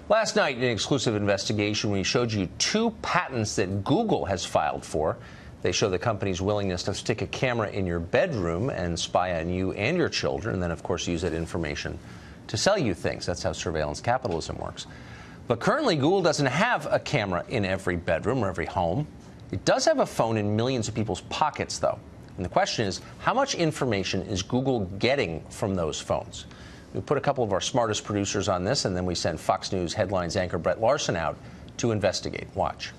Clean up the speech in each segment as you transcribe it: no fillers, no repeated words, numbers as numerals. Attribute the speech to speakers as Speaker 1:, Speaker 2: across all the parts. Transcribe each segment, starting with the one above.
Speaker 1: Last night, in an exclusive investigation, we showed you 2 patents that Google has filed for. They show the company's willingness to stick a camera in your bedroom and spy on you and your children, and then, of course, use that information to sell you things. That's how surveillance capitalism works. But currently, Google doesn't have a camera in every bedroom or every home. It does have a phone in millions of people's pockets, though. And the question is, how much information is Google getting from those phones? We put a couple of our smartest producers on this, and then we send Fox News headlines anchor Brett Larson out to investigate. Watch.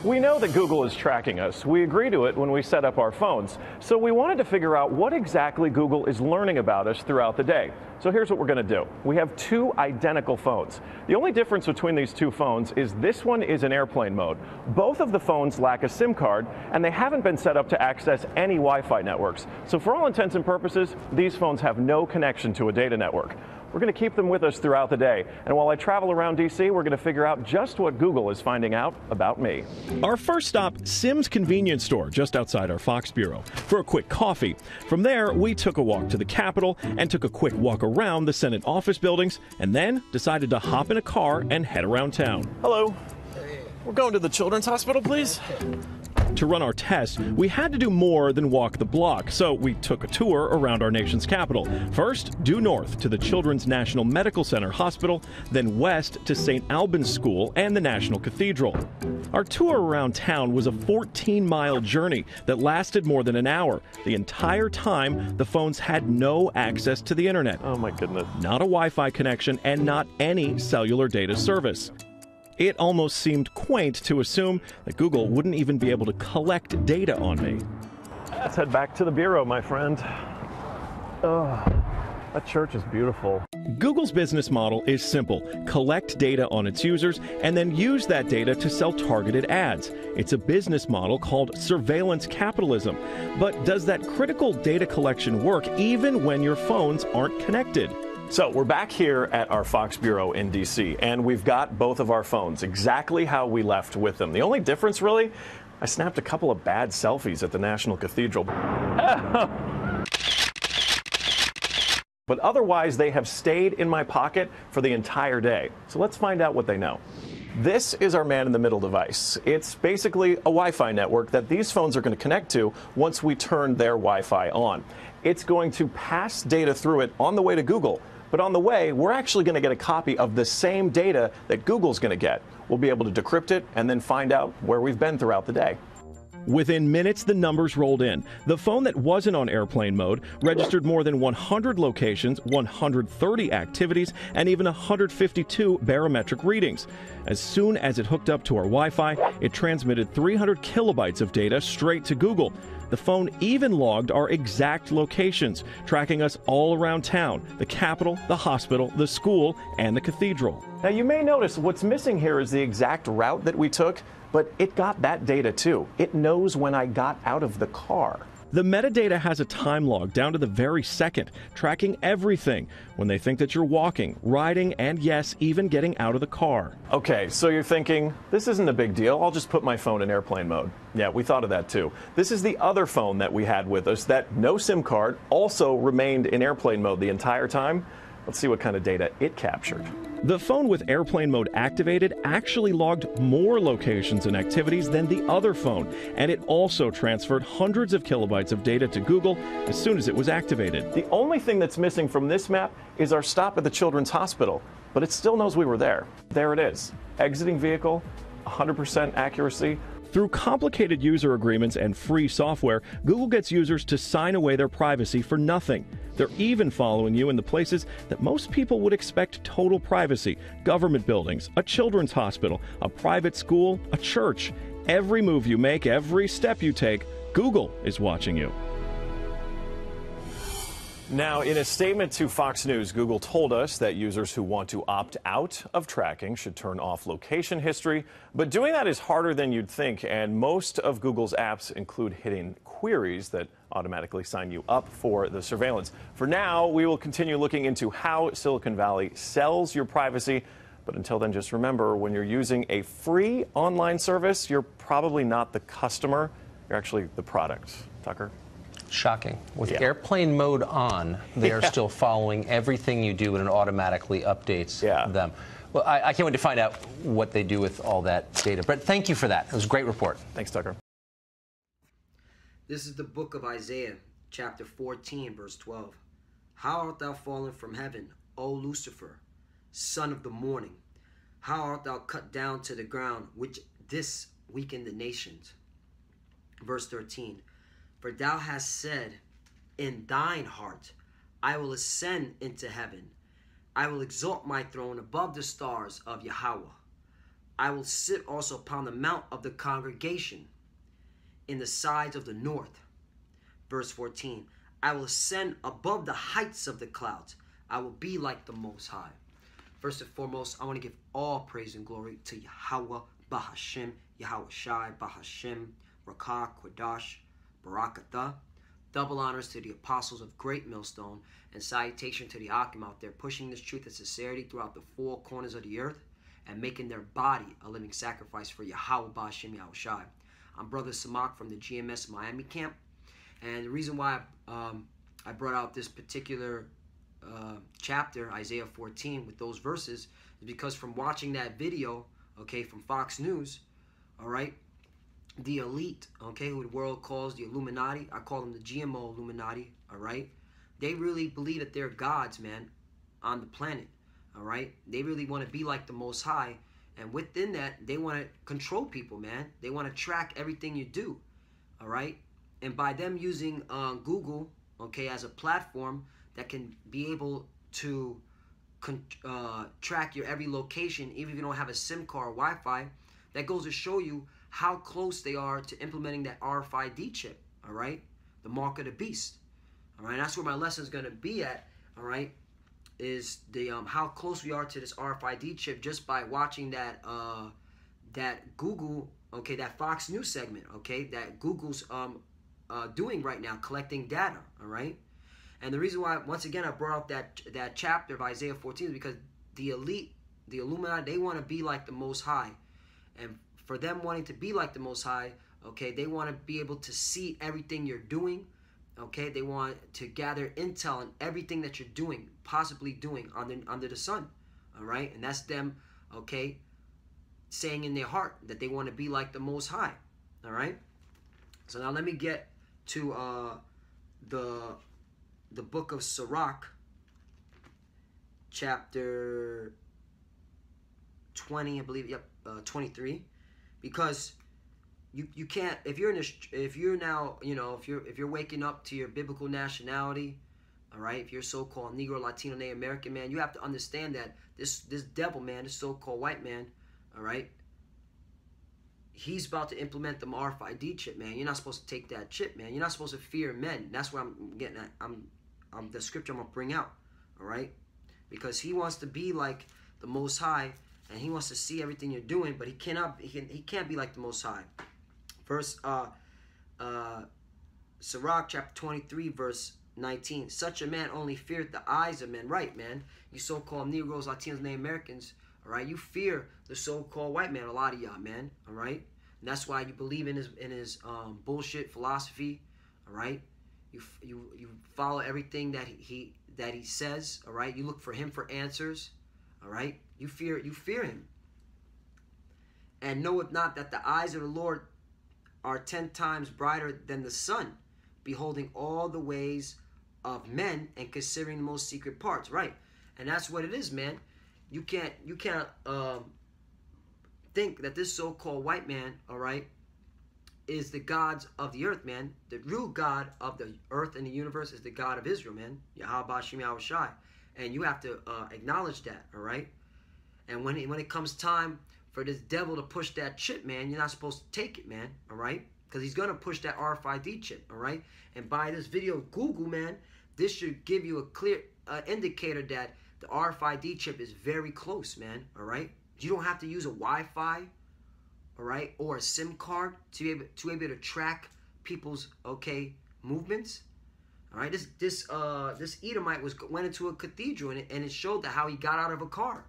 Speaker 2: We know that Google is tracking us. We agree to it when we set up our phones. So we wanted to figure out what exactly Google is learning about us throughout the day. So here's what we're going to do. We have 2 identical phones. The only difference between these 2 phones is this one is in airplane mode. Both of the phones lack a SIM card, and they haven't been set up to access any Wi-Fi networks. So for all intents and purposes, these phones have no connection to a data network. We're going to keep them with us throughout the day. And while I travel around D.C., we're going to figure out just what Google is finding out about me.
Speaker 3: Our first stop, Sim's convenience store, just outside our Fox bureau, for a quick coffee. From there, we took a walk to the Capitol and took a quick walk around the Senate office buildings, and then decided to hop in a car and head around town.
Speaker 2: Hello. We're going to the Children's Hospital, please.
Speaker 3: To run our test, we had to do more than walk the block, so we took a tour around our nation's capital. First, due north to the Children's National Medical Center Hospital, then west to St. Albans School and the National Cathedral. Our tour around town was a 14-mile journey that lasted more than an hour. The entire time, the phones had no access to the internet.
Speaker 2: Oh my goodness.
Speaker 3: Not a Wi-Fi connection and not any cellular data service. It almost seemed quaint to assume that Google wouldn't even be able to collect data on me.
Speaker 2: Let's head back to the bureau, my friend. Oh, that church is beautiful.
Speaker 3: Google's business model is simple. Collect data on its users and then use that data to sell targeted ads. It's a business model called surveillance capitalism. But does that critical data collection work even when your phones aren't connected?
Speaker 2: So we're back here at our Fox bureau in D.C., and we've got both of our phones exactly how we left with them. The only difference, really, I snapped a couple of bad selfies at the National Cathedral. But otherwise, they have stayed in my pocket for the entire day. So let's find out what they know. This is our man-in-the-middle device. It's basically a Wi-Fi network that these phones are going to connect to once we turn their Wi-Fi on. It's going to pass data through it on the way to Google. But on the way, we're actually going to get a copy of the same data that Google's going to get. We'll be able to decrypt it and then find out where we've been throughout the day.
Speaker 3: Within minutes, the numbers rolled in. The phone that wasn't on airplane mode registered more than 100 locations, 130 activities, and even 152 barometric readings. As soon as it hooked up to our Wi-Fi, it transmitted 300 kilobytes of data straight to Google. The phone even logged our exact locations, tracking us all around town, the Capitol, the hospital, the school, and the cathedral.
Speaker 2: Now, you may notice what's missing here is the exact route that we took, but it got that data too. It knows when I got out of the car.
Speaker 3: The metadata has a time log down to the very second, tracking everything when they think that you're walking, riding, and yes, even getting out of the car.
Speaker 2: Okay, so you're thinking, this isn't a big deal. I'll just put my phone in airplane mode. Yeah, we thought of that too. This is the other phone that we had with us that no SIM card also remained in airplane mode the entire time. Let's see what kind of data it captured.
Speaker 3: The phone with airplane mode activated actually logged more locations and activities than the other phone, and it also transferred hundreds of kilobytes of data to Google as soon as it was activated.
Speaker 2: The only thing that's missing from this map is our stop at the Children's Hospital, but it still knows we were there. There it is. Exiting vehicle, 100% accuracy.
Speaker 3: Through complicated user agreements and free software, Google gets users to sign away their privacy for nothing. They're even following you in the places that most people would expect total privacy: government buildings, a children's hospital, a private school, a church. Every move you make, every step you take, Google is watching you.
Speaker 2: Now, in a statement to Fox News, Google told us that users who want to opt out of tracking should turn off location history. But doing that is harder than you'd think, and most of Google's apps include hidden queries that automatically sign you up for the surveillance. For now, we will continue looking into how Silicon Valley sells your privacy. But until then, just remember, when you're using a free online service, you're probably not the customer, you're actually the product. Tucker?
Speaker 1: Shocking. With
Speaker 2: Yeah.
Speaker 1: airplane mode on, they are still following everything you do, and it automatically updates them. Well, I can't wait to find out what they do with all that data. Brett, thank you for that. It was a great report.
Speaker 2: Thanks, Tucker.
Speaker 4: This is the book of Isaiah, chapter 14, verse 12. How art thou fallen from heaven, O Lucifer, son of the morning? How art thou cut down to the ground, which this weakened the nations? Verse 13. For thou hast said in thine heart, I will ascend into heaven. I will exalt my throne above the stars of Yahweh. I will sit also upon the mount of the congregation in the sides of the north. Verse 14. I will ascend above the heights of the clouds. I will be like the Most High. First and foremost, I want to give all praise and glory to Yahweh, Bahashim, Yahweh Shai, Bahashim, Rakah, Quadash, Barakatah. Double honors to the apostles of Great Millstone, and salutation to the Akim out there pushing this truth and sincerity throughout the four corners of the earth and making their body a living sacrifice for Yahweh, Bahashim, Yahweh Shai. I'm Brother Samak from the GMS Miami camp, and the reason why I brought out this particular chapter, Isaiah 14, with those verses, is because from watching that video, okay, from Fox News, all right, the elite, okay, who the world calls the Illuminati, I call them the GMO Illuminati, all right, they really believe that they're gods, man, on the planet, all right. They really want to be like the Most High, and within that, they want to control people, man. They want to track everything you do, all right. And by them using Google, okay, as a platform that can be able to track your every location, even if you don't have a SIM card or Wi-Fi, that goes to show you how close they are to implementing that RFID chip, all right? The mark of the beast, all right? That's where my lesson is going to be at, all right, is the how close we are to this RFID chip just by watching that that Google, okay, that Fox News segment, okay, that Google's doing right now, collecting data, all right? And the reason why, once again, I brought out that chapter of Isaiah 14 is because the elite, the Illuminati, they want to be like the Most High. And for them wanting to be like the Most High, okay, they want to be able to see everything you're doing, okay? They want to gather intel on everything that you're doing, possibly doing under the sun, all right? And that's them, okay, saying in their heart that they want to be like the Most High, all right? So now let me get to the book of Sirach, chapter 20, I believe, 23, because you can't, if you're now, you know, if you're waking up to your biblical nationality, all right, if you're so-called Negro, Latino, Native American, man, you have to understand that this devil, man, this so-called white man, all right, he's about to implement the RFID chip, man. You're not supposed to take that chip, man. You're not supposed to fear men. That's what I'm getting at. I'm the scripture I'm going to bring out, all right? Because he wants to be like the Most High, and he wants to see everything you're doing, but he can't be like the Most High. Verse, Sirach, chapter 23, verse 19. Such a man only feareth the eyes of men. Right, man. You so-called Negroes, Latinos, Native Americans, all right? You fear the so-called white man, a lot of y'all, man, all right? And that's why you believe in his bullshit philosophy, all right? You follow everything that he says, all right? You look for him for answers, all right? You fear him. And knoweth not that the eyes of the Lord are 10 times brighter than the sun, beholding all the ways of men and considering the most secret parts, right? And that's what it is, man. You can't think that this so-called white man, all right, is the gods of the earth, man. The real God of the earth and the universe is the God of Israel, man. Yahweh Shem Yahweh Shai. And you have to acknowledge that, all right? And when it comes time for this devil to push that chip, man, you're not supposed to take it, man, all right? Because he's going to push that RFID chip, all right? And by this video of Google, man, this should give you a clear indicator that the RFID chip is very close, man, all right? You don't have to use a Wi-Fi, all right, or a SIM card to be able to track people's, okay, movements. All right, this Edomite went into a cathedral and it showed that how he got out of a car.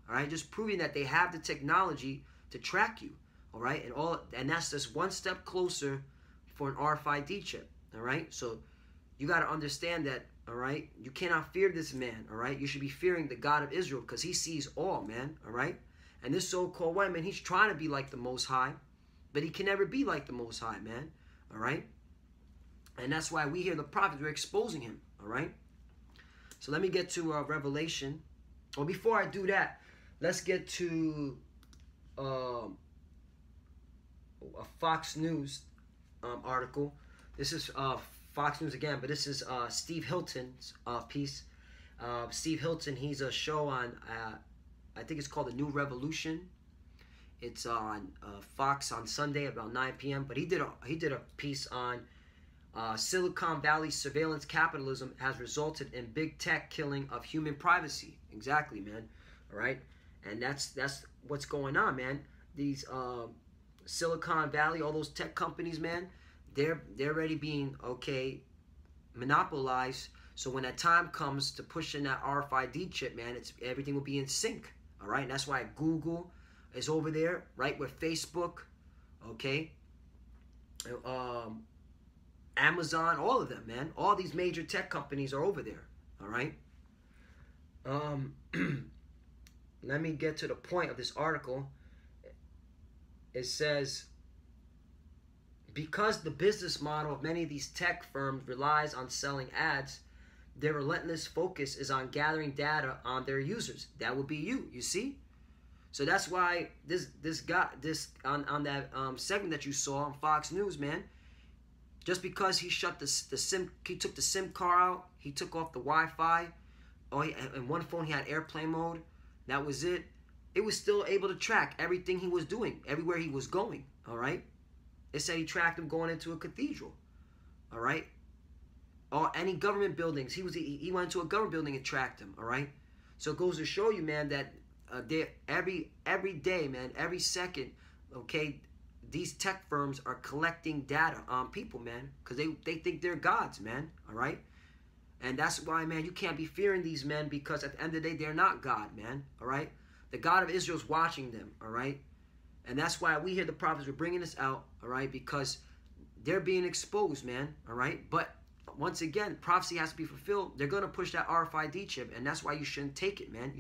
Speaker 4: All right, just proving that they have the technology to track you. All right, and that's just one step closer for an RFID chip. All right? So you got to understand that, all right? You cannot fear this man, all right? You should be fearing the God of Israel because he sees all, man, all right? And this so-called white man, he's trying to be like the Most High, but he can never be like the Most High, man, all right? And that's why we hear the prophets, we're exposing him, all right? So let me get to Revelation. Well, before I do that, let's get to a Fox News article. This is Fox News again, but this is Steve Hilton's piece. Steve Hilton, he's a show on, I think it's called The New Revolution. It's on Fox on Sunday about 9 p.m. But he did a piece on Silicon Valley surveillance capitalism has resulted in big tech killing of human privacy. Exactly, man. All right, and that's what's going on, man. These Silicon Valley, all those tech companies, man, they're already being monopolized. So when that time comes to push in that RFID chip, man, everything will be in sync. All right, and that's why Google is over there, right, with Facebook, okay, Amazon, all of them, man. All these major tech companies are over there, all right? Let me get to the point of this article. It says, because the business model of many of these tech firms relies on selling ads, their relentless focus is on gathering data on their users. That would be you see? So that's why this guy, on that segment that you saw on Fox News, man, just because he shut the SIM, he took the SIM card out, he took off the Wi-Fi, and one phone he had airplane mode, that was it. It was still able to track everything he was doing, everywhere he was going, all right? It said he tracked him going into a cathedral, all right? Or any government buildings. He went to a government building and tracked him, all right? So it goes to show you, man, that every day, man, every second, okay, these tech firms are collecting data on people, man, because they think they're gods, man, all right? And that's why, man, you can't be fearing these men, because at the end of the day, they're not God, man, all right? The God of Israel's watching them, all right? And that's why we hear the prophets, we're bringing this out, all right, because they're being exposed, man, all right? But once again, prophecy has to be fulfilled. They're going to push that RFID chip, and that's why you shouldn't take it, man.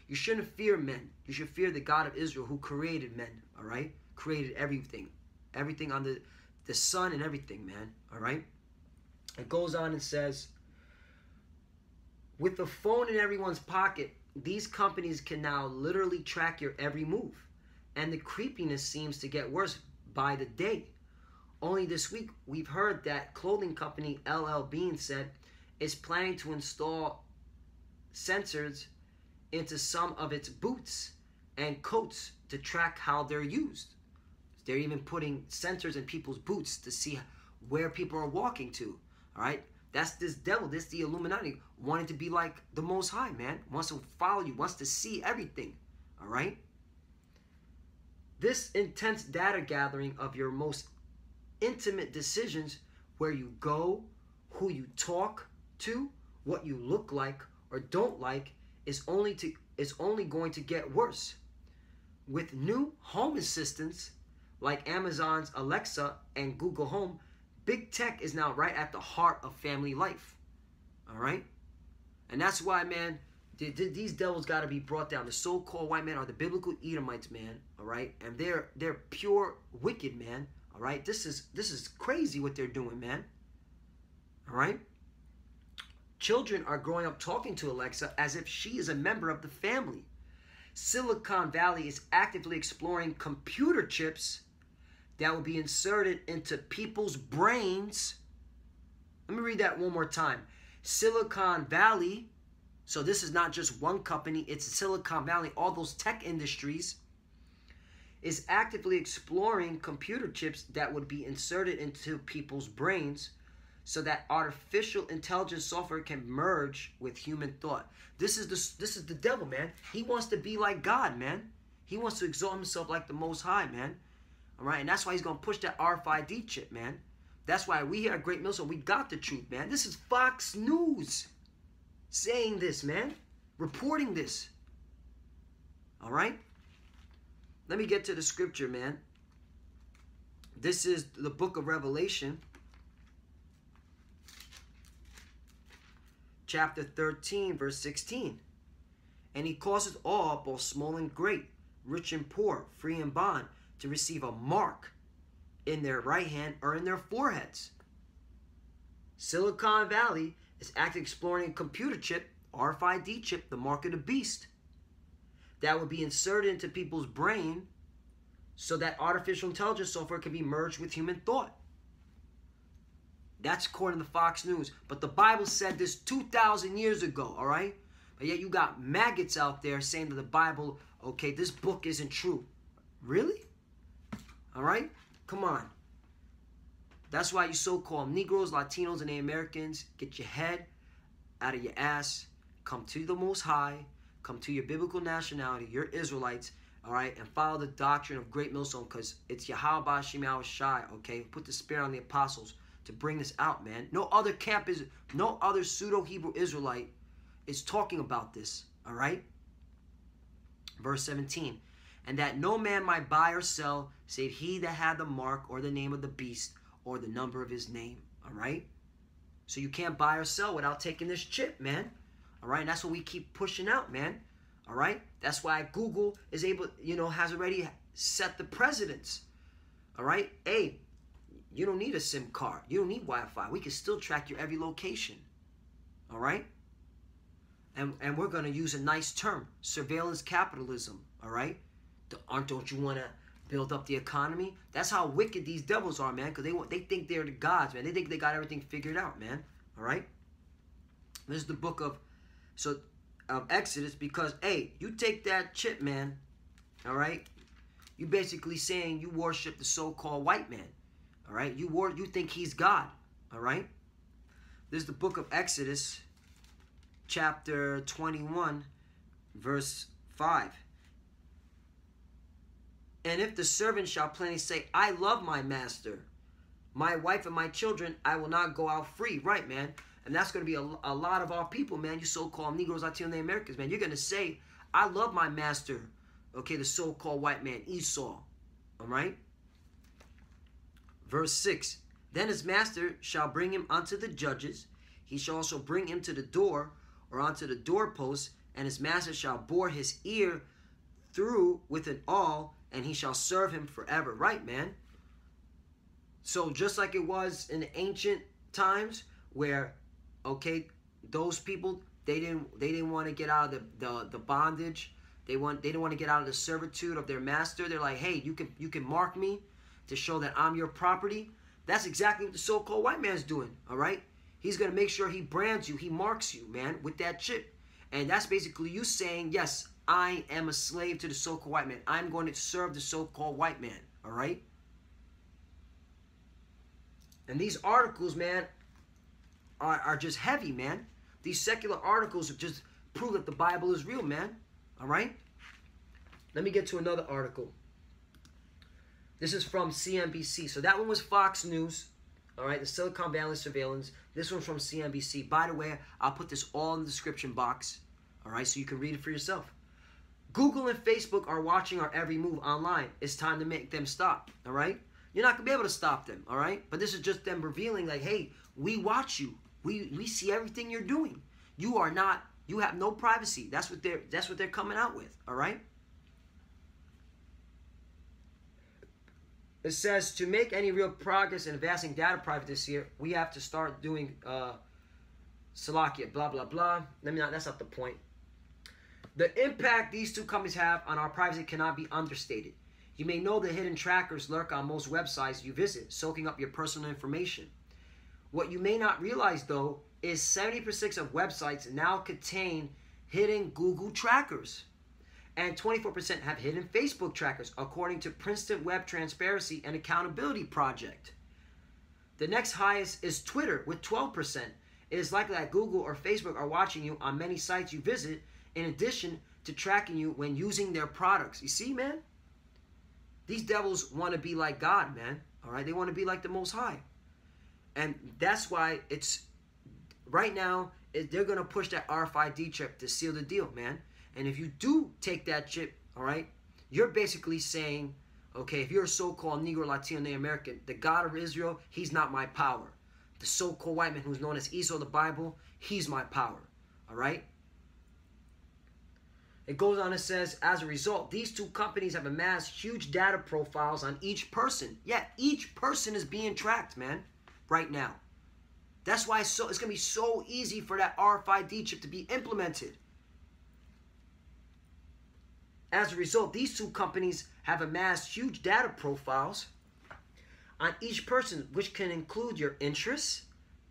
Speaker 4: You shouldn't fear men. You should fear the God of Israel who created men, all right? Created everything on the sun and everything, man, all right? It goes on and says, with the phone in everyone's pocket, these companies can now literally track your every move. And the creepiness seems to get worse by the day. Only this week, we've heard that clothing company LL Bean said is planning to install sensors into some of its boots and coats to track how they're used. They're even putting sensors in people's boots to see where people are walking to. All right? That's this devil, this the Illuminati, wanting to be like the Most High, man. Wants to follow you, wants to see everything. All right? This intense data gathering of your most intimate decisions, where you go, who you talk to, what you look like or don't like, is only going to get worse. With new home assistants like Amazon's Alexa and Google Home, big tech is now right at the heart of family life. All right? And that's why, man, these devils got to be brought down. The so-called white men are the biblical Edomites, man. All right? And they're pure wicked, man. All right? This is crazy what they're doing, man. All right? Children are growing up talking to Alexa as if she is a member of the family. Silicon Valley is actively exploring computer chips that will be inserted into people's brains. Let me read that one more time. Silicon Valley, so this is not just one company, it's Silicon Valley, all those tech industries, is actively exploring computer chips that would be inserted into people's brains so that artificial intelligence software can merge with human thought. This is the devil, man. He wants to be like God, man. He wants to exalt himself like the Most High, man. All right, and that's why he's going to push that RFID chip, man. That's why we here at Great Millstone, we got the truth, man. This is Fox News saying this, man. Reporting this. All right? Let me get to the scripture, man. This is the book of Revelation. chapter 13, verse 16. And he causes all, both small and great, rich and poor, free and bond, to receive a mark in their right hand or in their foreheads. Silicon Valley is actively exploring a computer chip, RFID chip, the mark of the beast, that would be inserted into people's brain so that artificial intelligence software can be merged with human thought. That's according to Fox News. But the Bible said this 2,000 years ago, all right? But yet you got maggots out there saying that the Bible, okay, this book isn't true. Really? All right? Come on. That's why you so-called Negroes, Latinos, and Americans, get your head out of your ass, come to the Most High, come to your biblical nationality, you're Israelites, all right, and follow the doctrine of Great Millstone, because it's Yahweh Bashim Shai, okay? Put the spirit on the apostles to bring this out, man. No other camp is, no other pseudo-Hebrew Israelite is talking about this, all right? Verse 17, and that no man might buy or sell, save he that had the mark or the name of the beast or the number of his name, all right? So you can't buy or sell without taking this chip, man. All right, and that's what we keep pushing out, man. All right, that's why Google is able, you know, has already set the precedents. All right, hey, you don't need a SIM card. You don't need Wi-Fi. We can still track your every location. All right, and we're gonna use a nice term, surveillance capitalism. All right, don't you want to build up the economy? That's how wicked these devils are, man. Because they think they're the gods, man. They think they got everything figured out, man. All right, this is the book of Exodus, because hey, you take that chip, man, all right, you basically saying you worship the so-called white man, all right, you think he's God, all right. This is the book of Exodus, chapter 21, verse 5. And if the servant shall plainly say, I love my master, my wife and my children, I will not go out free, right, man? And that's going to be a lot of our people, man, you so-called Negroes, Latinos, and Americans, man. You're going to say, I love my master, okay, the so-called white man, Esau, all right? Verse 6, then his master shall bring him unto the judges. He shall also bring him to the door or unto the doorpost, and his master shall bore his ear through with an awl, and he shall serve him forever, right, man? So just like it was in the ancient times where, okay, those people, they didn't want to get out of the bondage. They didn't want to get out of the servitude of their master. They're like, hey, you can mark me to show that I'm your property. That's exactly what the so-called white man's doing, all right? He's going to make sure he brands you, he marks you, man, with that chip. And that's basically you saying, yes, I am a slave to the so-called white man. I'm going to serve the so-called white man, all right? And these articles, man, are just heavy, man. These secular articles just prove that the Bible is real, man. All right? Let me get to another article. This is from CNBC. So that one was Fox News. All right, the Silicon Valley surveillance. This one's from CNBC. By the way, I'll put this all in the description box. All right, so you can read it for yourself. Google and Facebook are watching our every move online. It's time to make them stop. All right? You're not going to be able to stop them. All right? But this is just them revealing like, hey, we watch you. We see everything you're doing. You have no privacy. That's what they're coming out with, all right? It says to make any real progress in advancing data privacy this year, we have to start doing Salakia, blah blah blah. That's not the point. The impact these two companies have on our privacy cannot be understated. You may know the hidden trackers lurk on most websites you visit, soaking up your personal information. What you may not realize, though, is 70% of websites now contain hidden Google trackers. And 24% have hidden Facebook trackers, according to Princeton Web Transparency and Accountability Project. The next highest is Twitter, with 12%. It is likely that Google or Facebook are watching you on many sites you visit, in addition to tracking you when using their products. You see, man? These devils want to be like God, man. All right? They want to be like the Most High. And that's why it's, right now, they're going to push that RFID chip to seal the deal, man. And if you do take that chip, all right, you're basically saying, okay, if you're a so-called Negro, Latino, Native American, the God of Israel, he's not my power. the so-called white man who's known as Esau the Bible, he's my power. All right? It goes on and says, as a result, these two companies have amassed huge data profiles on each person. Yeah, each person is being tracked, man, right now. That's why it's going to be so easy for that RFID chip to be implemented. As a result, these two companies have amassed huge data profiles on each person, which can include your interests,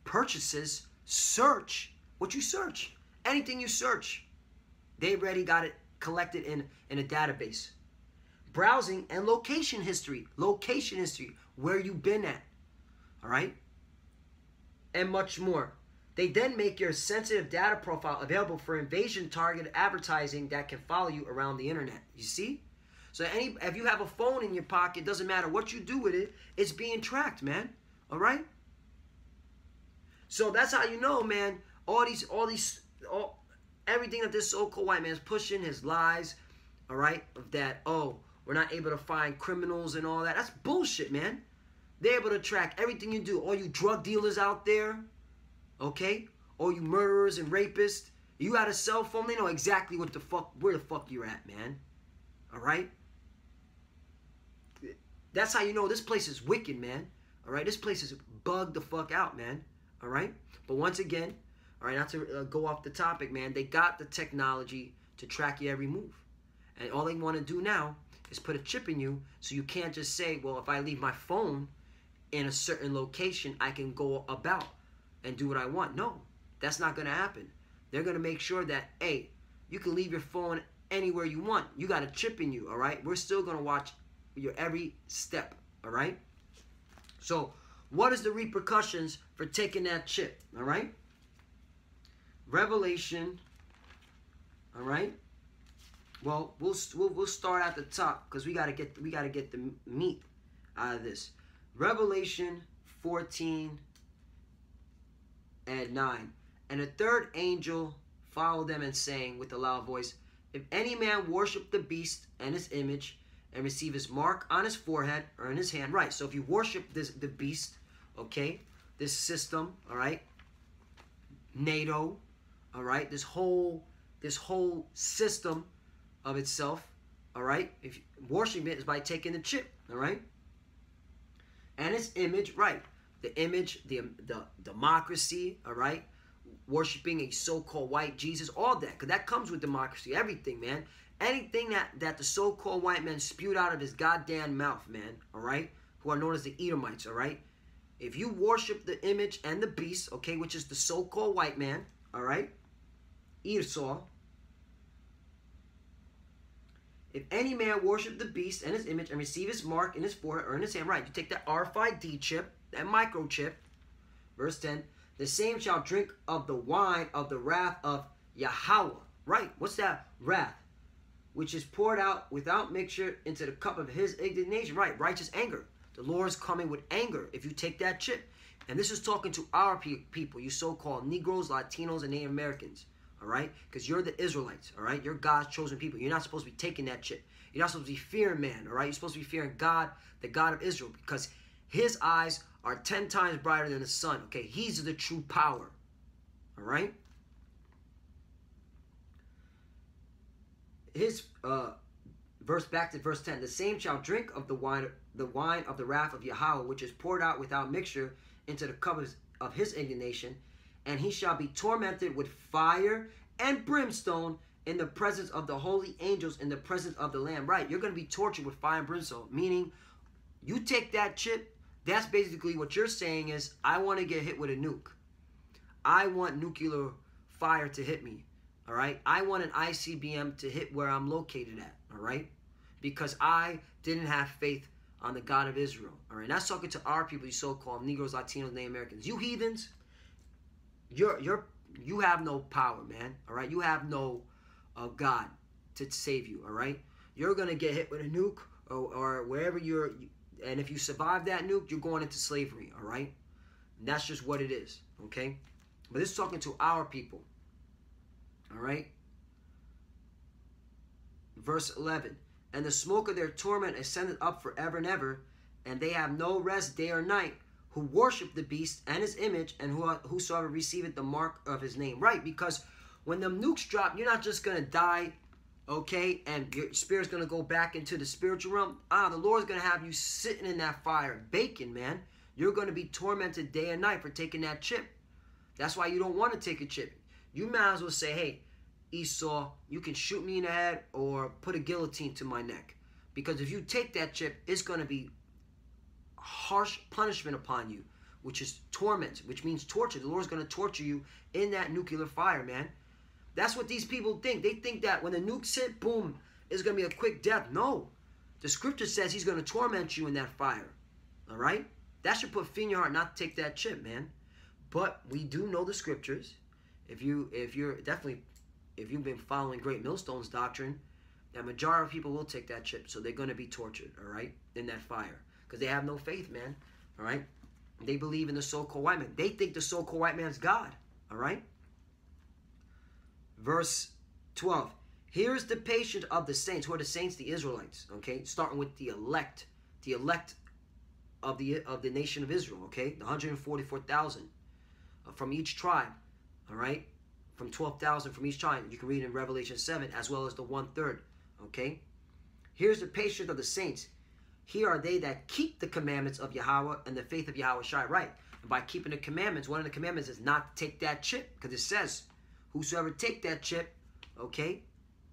Speaker 4: purchases, search, what you search, anything you search. They already got it collected in a database. Browsing and location history, where you've been at, all right? And much more. They then make your sensitive data profile available for invasion targeted advertising that can follow you around the internet. You see? So if you have a phone in your pocket, doesn't matter what you do with it, it's being tracked, man. All right? So that's how you know, man, everything that this so-called white man's pushing, his lies, all right, of that, oh, we're not able to find criminals and all that. That's bullshit, man. They're able to track everything you do. All you drug dealers out there, okay? All you murderers and rapists, you got a cell phone, they know exactly where the fuck you're at, man. All right? That's how you know this place is wicked, man. All right? This place is bugged the fuck out, man. All right? But once again, all right, not to go off the topic, man, they got the technology to track your every move. And all they want to do now is put a chip in you so you can't just say, well, if I leave my phone in a certain location, I can go about and do what I want. No, that's not going to happen. They're going to make sure that, hey, you can leave your phone anywhere you want. You got a chip in you, all right? We're still going to watch your every step, all right? So what is the repercussions for taking that chip, all right? Revelation, all right? Well, we'll start at the top because we gotta get the meat out of this. Revelation 14 and 9. And the third angel followed them and saying with a loud voice, if any man worship the beast and his image and receive his mark on his forehead or in his hand, right? So if you worship the beast, okay, this system, all right, NATO, all right, this whole system of itself, all right, if worshiping it is by taking the chip, all right, and its image, right, the image, the democracy, all right, worshiping a so-called white Jesus, all that, because that comes with democracy, everything, man, anything that the so-called white man spewed out of his goddamn mouth, man, all right, who are known as the Edomites, all right, if you worship the image and the beast, okay, which is the so-called white man, all right, Esau, if any man worship the beast and his image and receive his mark in his forehead or in his hand, right, you take that RFID chip, that microchip, verse 10, the same shall drink of the wine of the wrath of Yahweh, right, what's that wrath? Which is poured out without mixture into the cup of his indignation, right, righteous anger. The Lord is coming with anger if you take that chip. And this is talking to our people, you so-called Negroes, Latinos, and Native Americans. All right? Because you're the Israelites, all right? You're God's chosen people. You're not supposed to be taking that chip. You're not supposed to be fearing man, all right? You're supposed to be fearing God, the God of Israel, because his eyes are 10 times brighter than the sun, okay? He's the true power, all right? His, back to verse 10, the same shall drink of the wine of the wrath of Yahweh, which is poured out without mixture into the cup of his indignation, and he shall be tormented with fire and brimstone in the presence of the holy angels, in the presence of the Lamb. Right, you're going to be tortured with fire and brimstone, meaning you take that chip, that's basically what you're saying is, I want to get hit with a nuke. I want nuclear fire to hit me, all right? I want an ICBM to hit where I'm located at, all right? Because I didn't have faith on the God of Israel, all right? And that's talking to our people, you so-called Negroes, Latinos, Native Americans. You heathens, you have no power, man, all right? You have no God to save you, all right? You're going to get hit with a nuke or wherever and if you survive that nuke, you're going into slavery, all right? And that's just what it is, okay? But this is talking to our people, all right? Verse 11, and the smoke of their torment ascended up forever and ever, and they have no rest day or night, who worship the beast and his image, and whosoever receiveth the mark of his name. Right, because when the nukes drop, you're not just going to die, okay, and your spirit's going to go back into the spiritual realm. The Lord's going to have you sitting in that fire, baking, man. You're going to be tormented day and night for taking that chip. That's why you don't want to take a chip. You might as well say, hey, Esau, you can shoot me in the head or put a guillotine to my neck. Because if you take that chip, it's going to be harsh punishment upon you, which is torment, which means torture. The Lord's going to torture you in that nuclear fire, man. That's what these people think. They think that when the nukes hit, boom, it's going to be a quick death. No. The scripture says he's going to torment you in that fire. All right? That should put fear in your heart not to take that chip, man. But we do know the scriptures. If you've been following Great Millstone's doctrine, that majority of people will take that chip. So they're going to be tortured, all right, in that fire. Because they have no faith, man, all right? They believe in the so-called white man. They think the so-called white man's God, all right? Verse 12. Here's the patience of the saints. Who are the saints? The Israelites, okay? Starting with the elect of the nation of Israel, okay? The 144,000 from each tribe, all right? From 12,000 from each tribe. You can read in Revelation 7, as well as the 1/3, okay? Here's the patience of the saints. Here are they that keep the commandments of Yahweh and the faith of Yahweh Shai. Right. And by keeping the commandments, one of the commandments is not to take that chip. Because it says, whosoever take that chip, okay,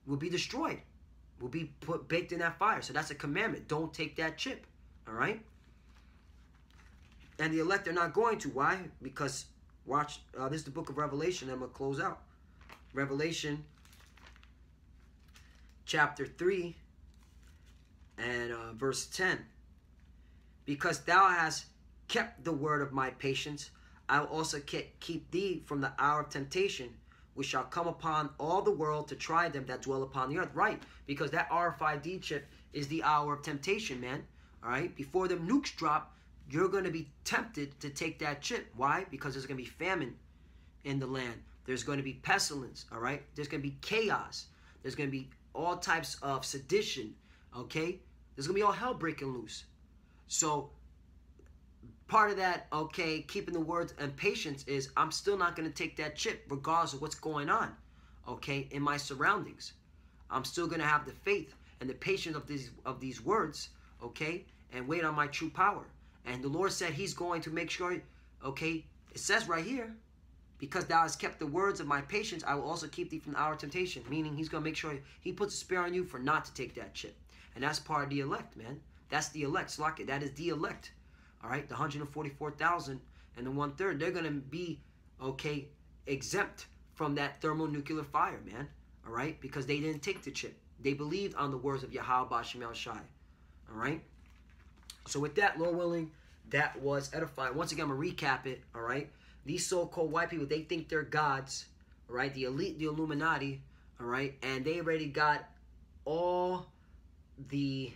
Speaker 4: will be destroyed. Will be baked in that fire. So that's a commandment. Don't take that chip. All right. And the elect are not going to. Why? Because, watch, this is the book of Revelation. I'm going to close out. Revelation chapter 3. And verse 10, because thou hast kept the word of my patience, I will also keep thee from the hour of temptation, which shall come upon all the world to try them that dwell upon the earth. Right, because that RFID chip is the hour of temptation, man. All right, before the nukes drop, you're going to be tempted to take that chip. Why? Because there's going to be famine in the land. There's going to be pestilence, all right? There's going to be chaos. There's going to be all types of sedition, okay? There's going to be all hell breaking loose. So part of that, okay, keeping the words and patience is I'm still not going to take that chip regardless of what's going on, okay, in my surroundings. I'm still going to have the faith and the patience of these words, okay, and wait on my true power. And the Lord said he's going to make sure, okay, it says right here, because thou hast kept the words of my patience, I will also keep thee from the hour of temptation. Meaning he's going to make sure he puts a spare on you for not to take that chip. And that's part of the elect, man. That's the elect. Slock it. That is the elect. All right? The 144,000 and the 1/3. They're going to be, okay, exempt from that thermonuclear fire, man. All right? Because they didn't take the chip. They believed on the words of Yahweh B'Shem Yahweh Shai. All right? So with that, Lord willing, that was edifying. Once again, I'm going to recap it. All right? These so-called white people, they think they're gods. All right? The elite, the Illuminati. All right? And they already got all the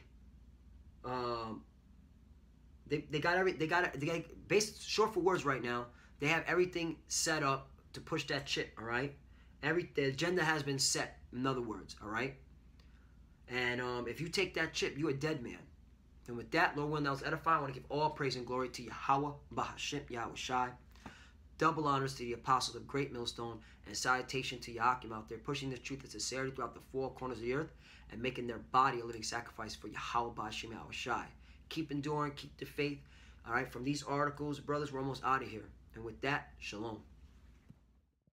Speaker 4: they got based short for words right now. They have everything set up to push that chip, all right? The agenda has been set, in other words, all right? And if you take that chip, you're a dead man. And with that, Lord willing, that was edifying. I want to give all praise and glory to Yahweh B'Hashem Yahweh Shai. Double honors to the apostles of Great Millstone, and salutation to Yakim out there pushing the truth and sincerity throughout the four corners of the earth and making their body a living sacrifice for Yahweh B'Shem Yahweh Shai. Keep enduring, keep the faith. All right, from these articles, brothers, we're almost out of here. And with that, shalom.